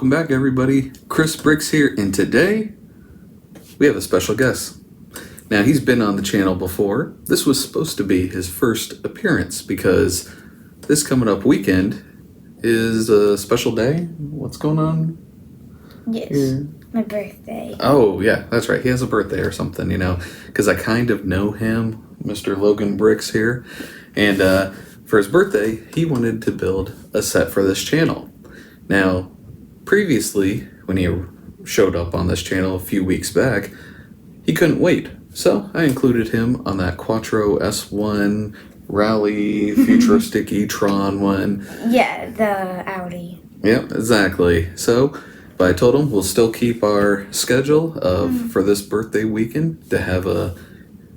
Welcome back, everybody. ChrisBricks here, and today we have a special guest. Now, he's been on the channel before. This was supposed to be his first appearance because this coming up weekend is a special day. What's going on? Yes, my birthday. Oh, yeah, that's right. He has a birthday or something, because I kind of know him, Mr. LoganBricks here. And for his birthday, he wanted to build a set for this channel. Now, previously, when he showed up on this channel a few weeks back, he couldn't wait. So I included him on that Quattro S1 Rally Futuristic e-tron one. Yeah, the Audi. Yep, exactly. But I told him we'll still keep our schedule of for this birthday weekend to have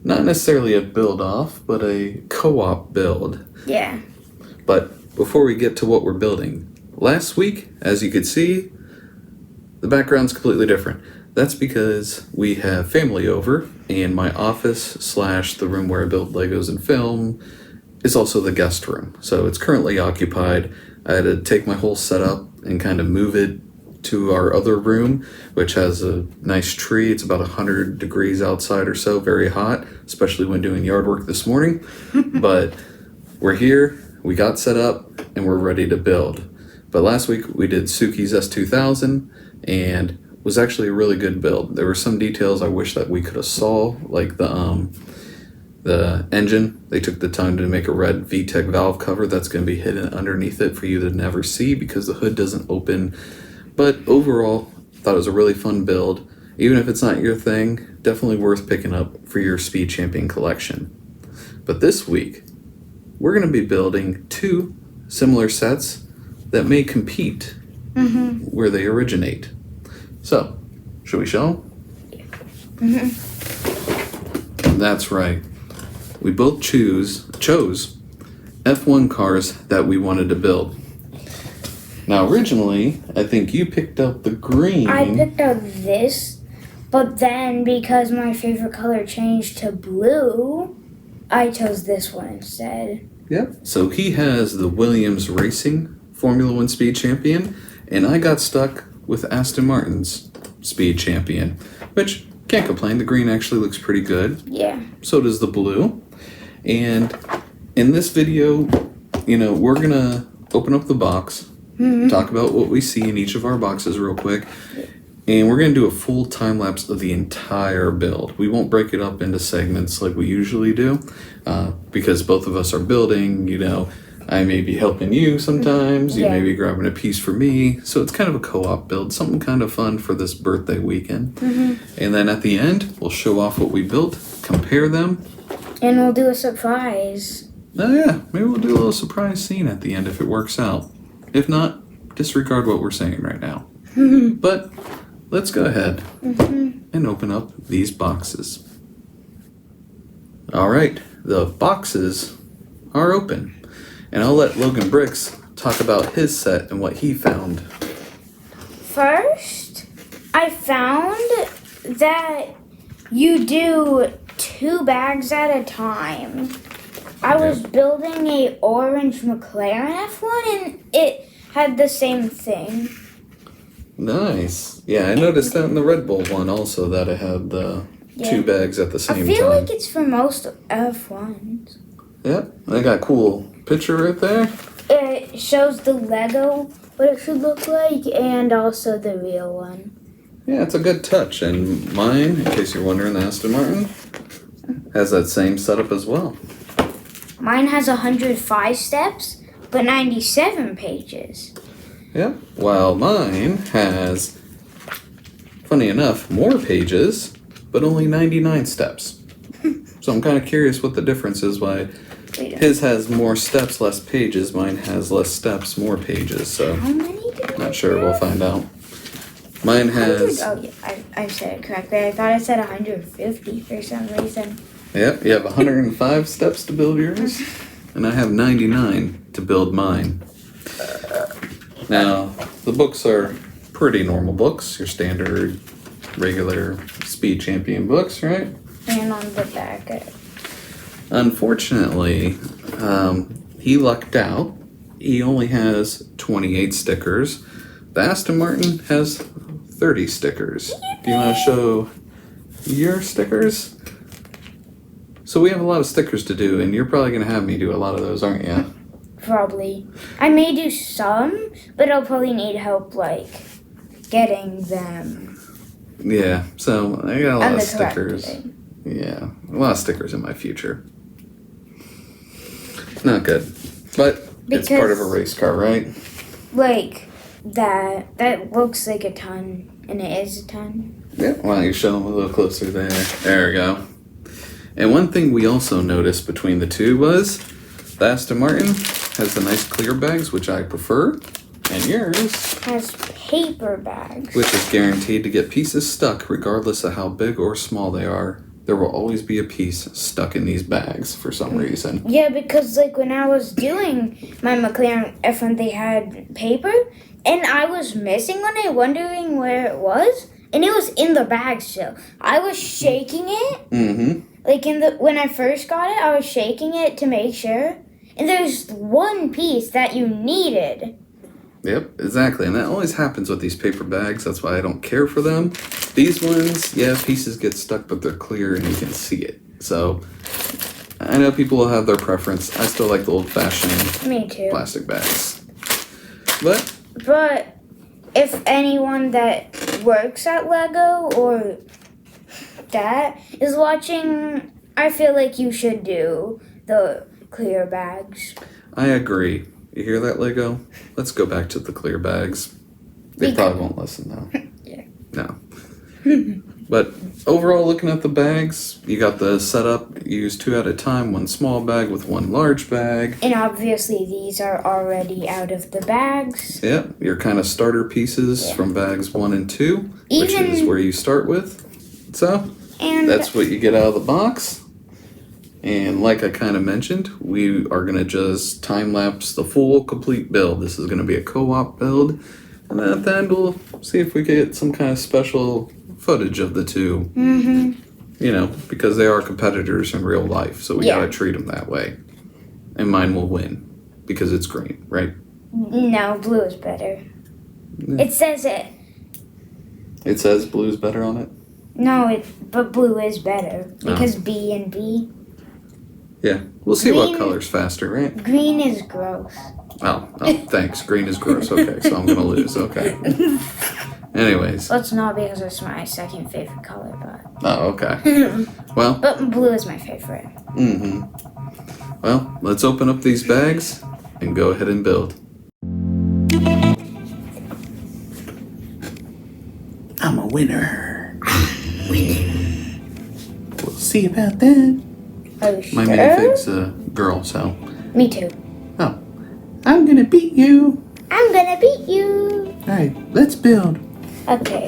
not necessarily a build off, but a co-op build. Yeah. But before we get to what we're building, last week, as you could see, the background's completely different. That's because we have family over, and my office / the room where I build Legos and film is also the guest room. So it's currently occupied. I had to take my whole setup and kind of move it to our other room, which has a nice tree. It's about 100 degrees outside or so, very hot, especially when doing yard work this morning. But we're here, we got set up, and we're ready to build. But last week we did Suki's S2000, and it was actually a really good build. There were some details I wish that we could have saw, like the engine. They took the time to make a red VTEC valve cover that's going to be hidden underneath it for you to never see because the hood doesn't open. But overall, thought it was a really fun build. Even if it's not your thing, definitely worth picking up for your Speed Champion collection. But this week, we're going to be building two similar sets that may compete where they originate. So, should we show them? That's right. We both chose F1 cars that we wanted to build. Now, originally, I think you picked up the green. I picked up this, but then because my favorite color changed to blue, I chose this one instead. Yep. So he has the Williams Racing Formula One Speed Champion, and I got stuck with Aston Martin's Speed Champion, which can't complain. The green actually looks pretty good. Yeah. So does the blue. And in this video, we're going to open up the box, talk about what we see in each of our boxes real quick, and we're going to do a full time lapse of the entire build. We won't break it up into segments like we usually do, because both of us are building, I may be helping you sometimes, you may be grabbing a piece for me, so it's kind of a co-op build, something kind of fun for this birthday weekend. And then at the end, we'll show off what we built, compare them. And we'll do a surprise. Oh yeah, maybe we'll do a little surprise scene at the end if it works out. If not, disregard what we're saying right now. But let's go ahead and open up these boxes. All right, the boxes are open. And I'll let LoganBricks talk about his set and what he found. First, I found that you do 2 bags at a time. I was building a orange McLaren F1 and it had the same thing. Nice. Yeah, I noticed that in the Red Bull one also, that it had the 2 bags at the same time. I feel like it's for most F1s. Yep, I got a cool picture right there. It shows the Lego, what it should look like, and also the real one. Yeah, it's a good touch. And mine, in case you're wondering, the Aston Martin, has that same setup as well. Mine has 105 steps, but 97 pages. Yep, while mine has, funny enough, more pages, but only 99 steps. So I'm kind of curious what the difference is, why his has more steps, less pages. Mine has less steps, more pages. So how many do not sure. We'll find out. Mine has... Oh, yeah, I said it correctly. I thought I said 150 for some reason. Yep, you have 105 steps to build yours, and I have 99 to build mine. Now, the books are pretty normal books, your standard, regular Speed Champion books, right? And on the back. Unfortunately, he lucked out. He only has 28 stickers, The Aston Martin has 30 stickers. Do you want to show your stickers? So we have a lot of stickers to do, and you're probably going to have me do a lot of those, aren't you? Probably. I may do some, but I'll probably need help, getting them. Yeah, so I got a lot of stickers. Collecting. Yeah, a lot of stickers in my future. Not good. But it's part of a race car, right? That looks like a ton, and it is a ton. Yeah, why don't you show them a little closer there? There we go. And one thing we also noticed between the two was the Aston Martin has the nice clear bags, which I prefer, and yours Has paper bags. which is guaranteed to get pieces stuck regardless of how big or small they are. There will always be a piece stuck in these bags for some reason. Yeah, because when I was doing my McLaren F1, they had paper, and I was missing one and wondering where it was, and it was in the bag still. I was shaking it. Mm-hmm. When I first got it, I was shaking it to make sure, and there's one piece that you needed. Yep, exactly. And that always happens with these paper bags. That's why I don't care for them. These ones, yeah, pieces get stuck, but they're clear and you can see it. So I know people will have their preference. I still like the old-fashioned Me too. plastic bags. But if anyone that works at Lego or that is watching, I feel like you should do the clear bags. I agree. You hear that, Lego? Let's go back to the clear bags. They probably won't listen, though. Yeah. No. But overall, looking at the bags, you got the setup. You use 2 at a time, 1 small bag with 1 large bag. And obviously these are already out of the bags. Yep, your kind of starter pieces from bags 1 and 2, which is where you start with. So, that's what you get out of the box. And like I kind of mentioned, we are going to just time-lapse the full complete build. This is going to be a co-op build. And then at the end, we'll see if we get some kind of special footage of the two. Mm-hmm. You know, because they are competitors in real life. So we got to treat them that way. And mine will win because it's green, right? No, blue is better. Yeah. It says it. It says blue's better on it? No, but blue is better because B and B. Yeah, we'll see what color's faster, right? Green is gross. Oh, thanks. Green is gross. Okay, so I'm going to lose. Okay. Anyways. Well, it's not because it's my second favorite color, but... Oh, okay. Well. But blue is my favorite. Mm-hmm. Well, let's open up these bags and go ahead and build. I'm a winner. We'll see about that. Oh, sure? My minifig's a girl, so. Me too. Oh. I'm gonna beat you. I'm gonna beat you. Alright, let's build. Okay.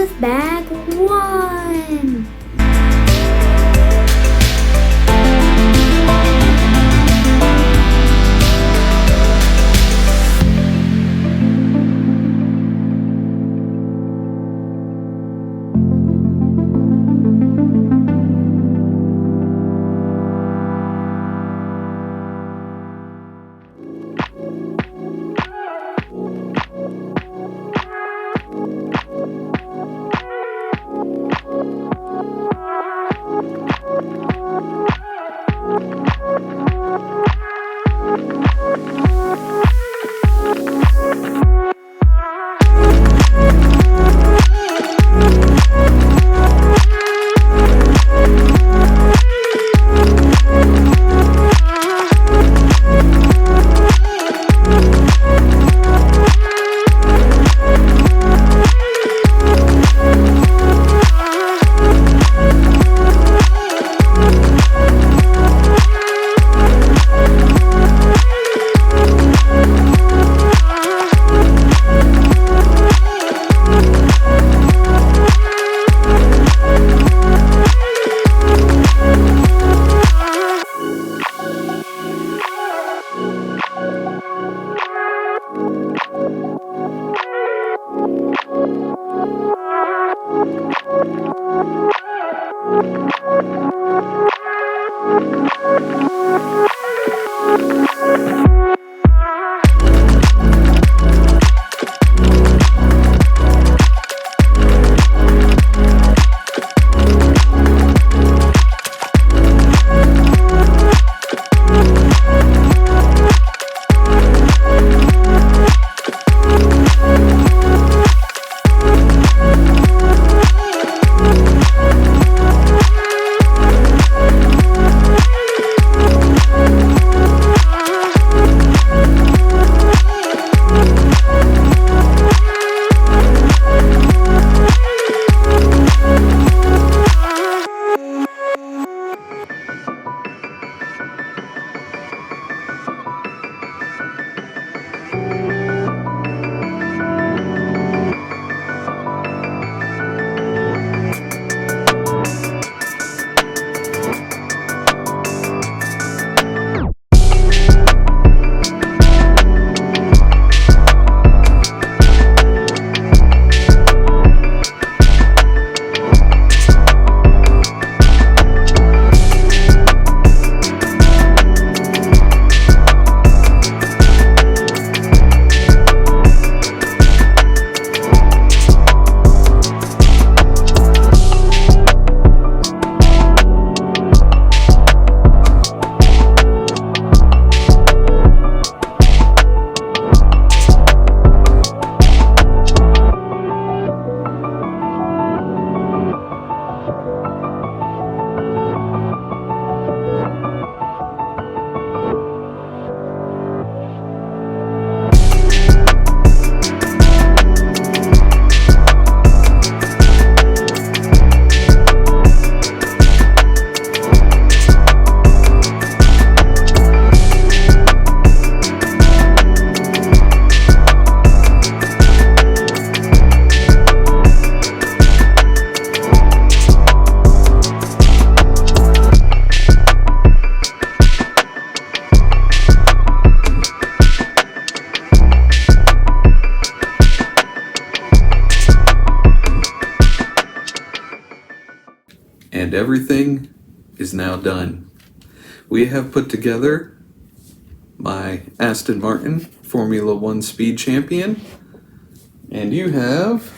with bag 1. And everything is now done. We have put together my Aston Martin Formula One Speed Champion, and you have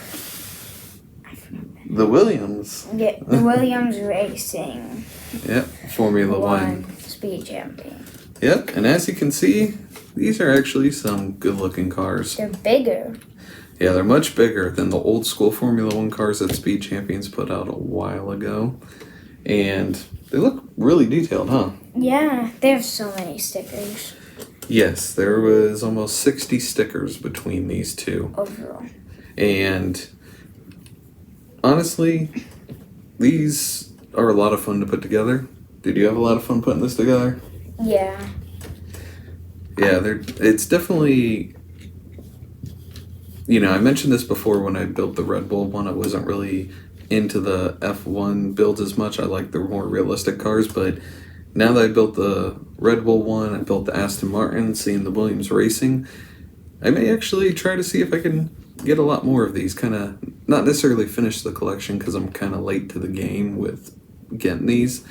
the Williams. Yeah, the Williams Racing. Yep, Formula One. Speed Champion. Yep, and as you can see, these are actually some good-looking cars. They're bigger. Yeah, they're much bigger than the old school Formula One cars that Speed Champions put out a while ago. And they look really detailed, huh? Yeah, they have so many stickers. Yes, there was almost 60 stickers between these two. Overall. And honestly, these are a lot of fun to put together. Did you have a lot of fun putting this together? Yeah. Yeah, it's definitely I mentioned this before when I built the Red Bull one. I wasn't really into the F1 builds as much. I like the more realistic cars, but now that I built the Red Bull one, I built the Aston Martin, seeing the Williams Racing, I may actually try to see if I can get a lot more of these. Kind of not necessarily finish the collection because I'm kind of late to the game with getting these,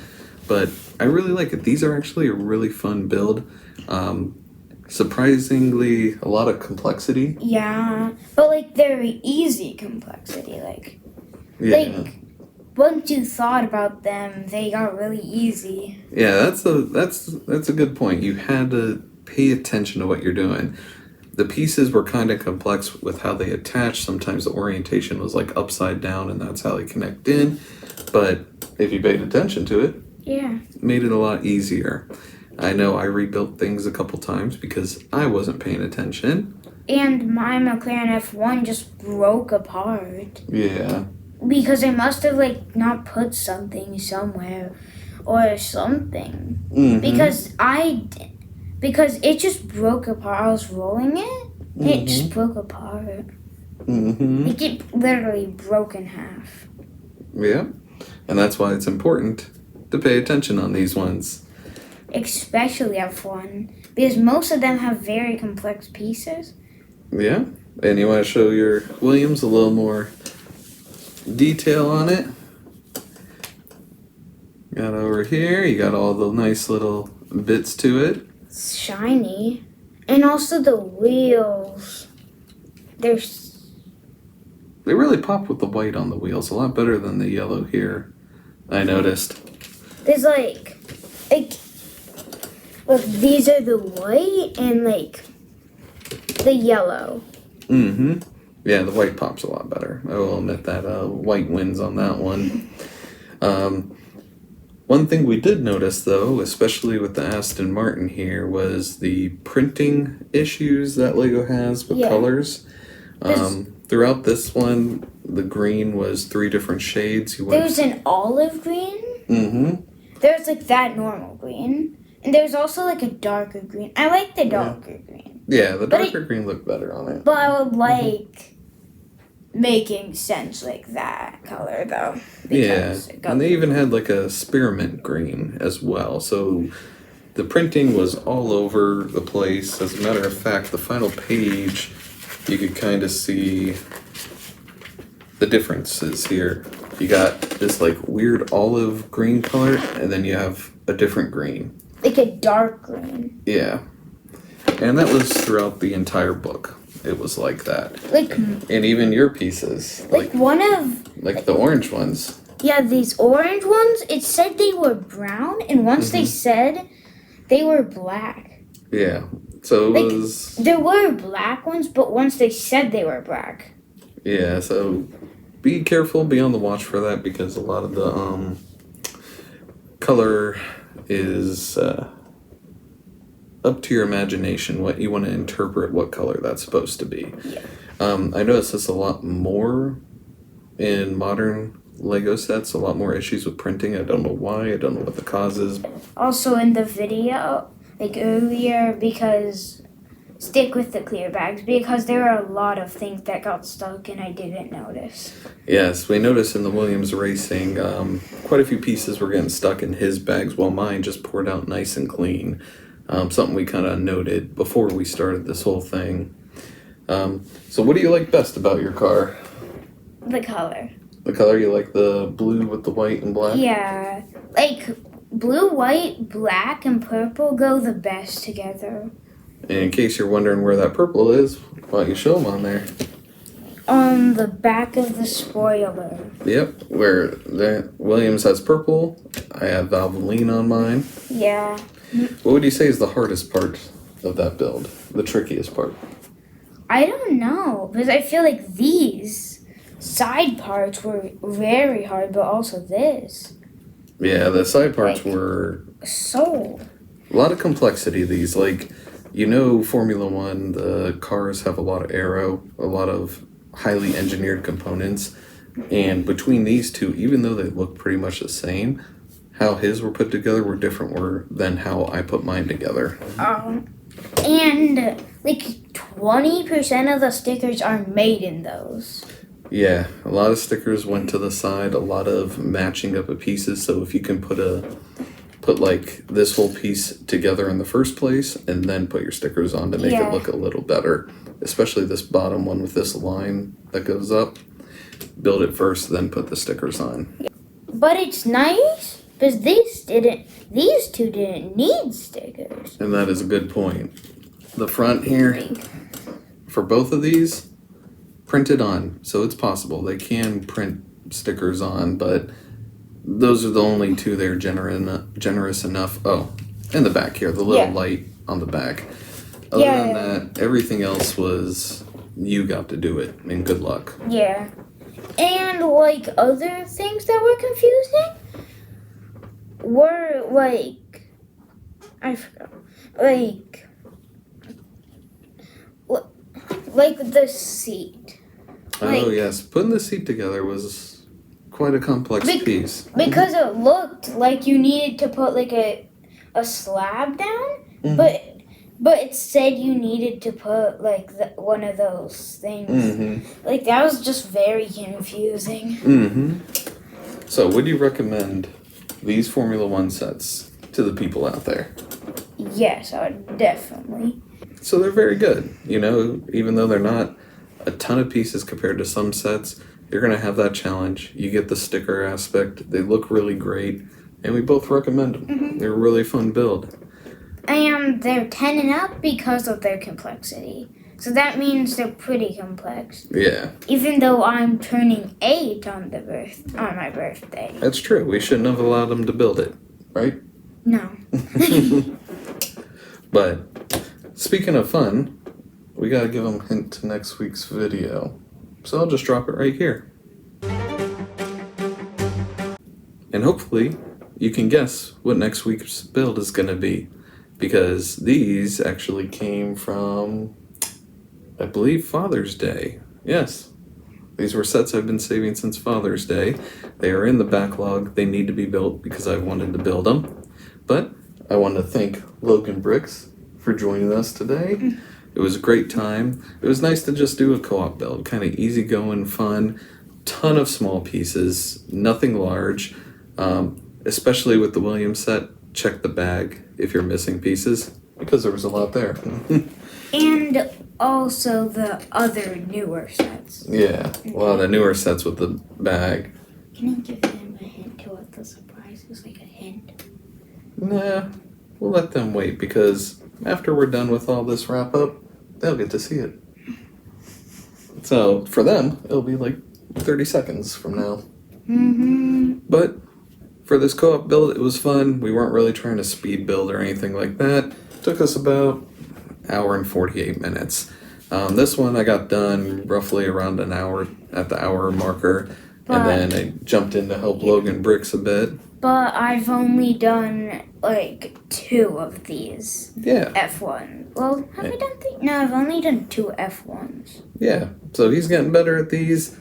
but I really like it. These are actually a really fun build. Surprisingly, a lot of complexity. Yeah, but like very easy complexity. Yeah. Once you thought about them, they got really easy. Yeah, that's a good point. You had to pay attention to what you're doing. The pieces were kind of complex with how they attach. Sometimes the orientation was like upside down, and that's how they connect in. But if you paid attention to it, Yeah. it made it a lot easier. I know I rebuilt things a couple times because I wasn't paying attention. And my McLaren F1 just broke apart. Yeah. Because I must have not put something somewhere or something. Mm-hmm. Because it just broke apart. I was rolling it, and it just broke apart. Mm-hmm. It literally broke in half. Yeah. And that's why it's important to pay attention on these ones. Especially F1. Because most of them have very complex pieces. Yeah. And you want to show your Williams a little more detail on it? Got over here, you got all the nice little bits to it. It's shiny. And also the wheels. They really pop with the white on the wheels, a lot better than the yellow here, I noticed. There's look, these are the white and the yellow. Mm-hmm. Yeah, the white pops a lot better. I will admit that white wins on that one. One thing we did notice, though, especially with the Aston Martin here, was the printing issues that Lego has with colors. Throughout this one, the green was 3 different shades. There's an olive green. Mm-hmm. There's that normal green. And there's also a darker green. I like the darker green. Yeah, the darker green looked better on it. But I would like making sense that color, though. Yeah, and they even had a spearmint green as well. So the printing was all over the place. As a matter of fact, the final page, you could kind of see the differences here. You got this weird olive green color, and then you have a different green. A dark green. Yeah. And that was throughout the entire book. It was like that. And even your pieces. One of... the orange ones. Yeah, these orange ones, it said they were brown, and once they said they were black. Yeah. So it was... There were black ones, but once they said they were black. Yeah, so be careful, be on the watch for that, because a lot of the color is up to your imagination, what you want to interpret what color that's supposed to be. Yeah. I notice this a lot more in modern Lego sets, a lot more issues with printing. I don't know why, I don't know what the cause is. Also in the video, earlier, because stick with the clear bags, because there are a lot of things that got stuck and I didn't notice. Yes, we noticed in the Williams Racing, quite a few pieces were getting stuck in his bags while mine just poured out nice and clean. Something we kind of noted before we started this whole thing. So what do you like best about your car? The color. The color, you like the blue with the white and black? Yeah. Blue, white, black, and purple go the best together. And in case you're wondering where that purple is, why don't you show them on there? On the back of the spoiler. Yep, where the Williams has purple, I have Valvoline on mine. Yeah. What would you say is the hardest part of that build? The trickiest part? I don't know, because I feel these side parts were very hard, but also this. Yeah, the side parts were... So... A lot of complexity, these. Formula One, the cars have a lot of aero, a lot of highly engineered components. And between these two, even though they look pretty much the same, how his were put together were different than how I put mine together. And 20% of the stickers are made in those. Yeah, a lot of stickers went to the side, a lot of matching up of pieces. So if you can put like this whole piece together in the first place and then put your stickers on to make it look a little better, especially this bottom one with this line that goes up. Build it first, then put the stickers on. But it's nice because these two didn't need stickers. And that is a good point. The front here, for both of these, printed on, so it's possible. They can print stickers on, but those are the only two they're generous enough. Oh, and the back here, the little light on the back. Other than that, everything else was you got to do it, and good luck. Yeah. And like other things that were confusing were I forgot. Like the seat. Oh yes, putting the seat together was quite a complex piece. Because it looked like you needed to put like a slab down, but it said you needed to put like one of those things. Like that was just very confusing. So would you recommend these Formula One sets to the people out there? Yes, I would definitely. So they're very good, you know, even though they're not a ton of pieces compared to some sets, you're going to have that challenge. You get the sticker aspect. They look really great, and we both recommend them. They're a really fun build. And they're 10 and up because of their complexity. So that means they're pretty complex. Yeah. Even though I'm turning 8 on my birthday. That's true. We shouldn't have allowed them to build it, right? No. But speaking of fun, we got to give them a hint to next week's video. So I'll just drop it right here. And hopefully you can guess what next week's build is going to be. Because these actually came from, I believe, Father's Day. Yes. These were sets I've been saving since Father's Day. They are in the backlog. They need to be built because I wanted to build them. But I want to thank LoganBricks for joining us today. It was a great time. It was nice to just do a co-op build. Kind of easygoing, fun. Ton of small pieces. Nothing large. Especially with the Williams set. Check the bag if you're missing pieces, because there was a lot there. And also the other newer sets. Yeah, well, the newer sets with the bag. Can I give them a hint to what the surprise is? Like a hint? Nah, we'll let them wait, because after we're done with all this wrap up, they'll get to see it. So for them, it'll be like 30 seconds from now. But for this co-op build, it was fun. We weren't really trying to speed build or anything like that. It took us about an hour and 48 minutes. This one I got done roughly around an hour at the hour marker. And then I jumped in to help LoganBricks a bit. But I've only done like 2 of these. Yeah. F1. Well, have I done 3? No, I've only done 2 F1s. Yeah. So he's getting better at these,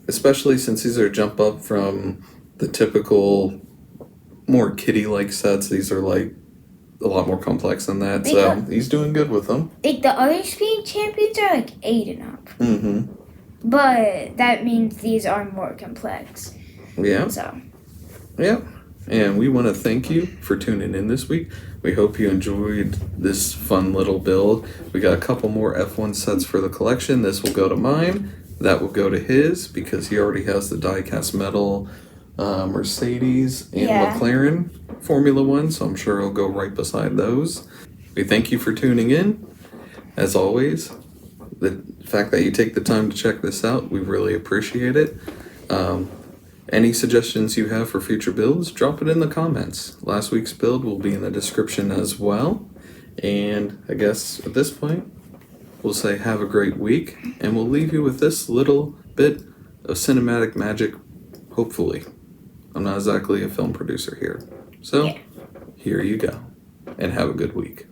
especially since these are a jump up from the typical, more kiddie-like sets. These are like a lot more complex than that, so he's doing good with them. Like the other speed champions are like 8 and up. But that means these are more complex. Yeah. So. Yeah. And we want to thank you for tuning in this week. We hope you enjoyed this fun little build. We got a couple more F1 sets for the collection. This will go to mine. That will go to his, because he already has the die-cast metal Mercedes and McLaren Formula One, so I'm sure it'll go right beside those. We thank you for tuning in. As always, the fact that you take the time to check this out, we really appreciate it. Any suggestions you have for future builds, drop it in the comments. Last week's build will be in the description as well. And I guess at this point, we'll say have a great week, and we'll leave you with this little bit of cinematic magic, hopefully. I'm not exactly a film producer here. So, here you go, and have a good week.